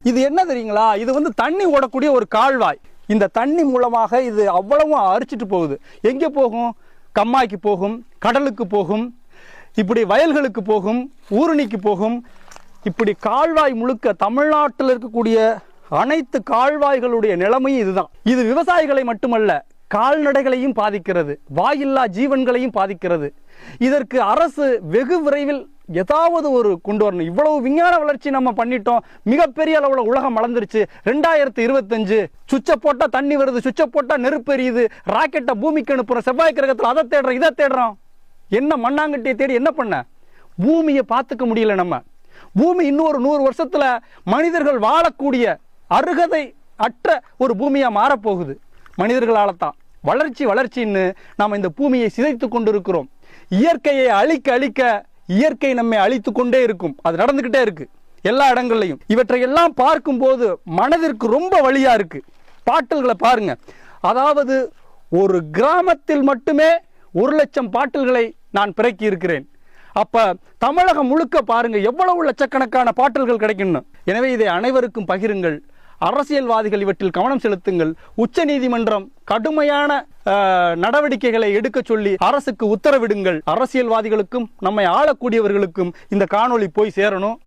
இது என்ன தெரியுங்களா? இது வந்து தண்ணி ஓடக்கூடிய ஒரு கால்வாய். இந்த தண்ணி மூலமாக இது அவ்வளவும் அரிச்சிட்டு போகுது. எங்கே போகும்? கம்மாய்க்கு போகும், கடலுக்கு போகும், இப்படி வயல்களுக்கு போகும், ஊருணிக்கு போகும். இப்படி கால்வாய் முழுக்க தமிழ்நாட்டில் இருக்கக்கூடிய அனைத்து கால்வாய்களுடைய நிலைமையும் இதுதான். இது விவசாயிகளை மட்டுமல்ல, கால்நடைகளையும் பாதிக்கிறது, வாயில்லா ஜீவன்களையும் பாதிக்கிறது. இதற்கு அரசு வெகு விரைவில் ஏதாவது ஒரு கொண்டு வரணும். இவ்வளவு விஞ்ஞான வளர்ச்சி நம்ம பண்ணிட்டோம், மிகப்பெரிய அளவுல உலகம் வளர்ந்துருச்சு. 2025 சுவிட்ச போட்டா தண்ணி வருது, சுவிட்ச போட்டா நெருப்பு எரியுது, ராக்கெட்டை பூமிக்கு அனுப்புறோம், செவ்வாய் கிரகத்தில் அதை தேடுறோம், இதை தேடுறோம். என்ன மண்ணாங்கட்டியை தேடி என்ன பண்ண? பூமியை பார்த்துக்க முடியல நம்ம. பூமி இன்னொரு 100 வருஷத்துல மனிதர்கள் வாழக்கூடிய அருகதை அற்ற ஒரு பூமியா மாறப்போகுது. மனிதர்களால தான் வளர்ச்சின்னு நாம் இந்த பூமியை சிதைத்து கொண்டிருக்கிறோம். இயற்கையை அழிக்க அழிக்க இயற்கை நம்மை அழித்து கொண்டே இருக்கும். அது நடந்துகிட்டே இருக்கு எல்லா இடங்கள்லையும். இவற்றை எல்லாம் பார்க்கும் போது மனதிற்கு ரொம்ப வலியா இருக்கு. பாட்டில்களை பாருங்க. அதாவது ஒரு கிராமத்தில் மட்டுமே 1,00,000 பாட்டில்களை நான் பிறக்கி இருக்கிறேன். அப்ப தமிழகம் முழுக்க பாருங்க எவ்வளவு லட்சக்கணக்கான பாட்டில்கள் கிடைக்கும். எனவே இதை அனைவருக்கும் பகிருங்கள். அரசியல்வாதிகள் இவற்றில் கவனம் செலுத்துங்கள். உச்ச நீதிமன்றம் கடுமையான நடவடிக்கைகளை எடுக்க சொல்லி அரசுக்கு உத்தரவிடுங்கள். அரசியல்வாதிகளுக்கும் நம்மை ஆளக்கூடியவர்களுக்கும் இந்த காணொளி போய் சேரணும்.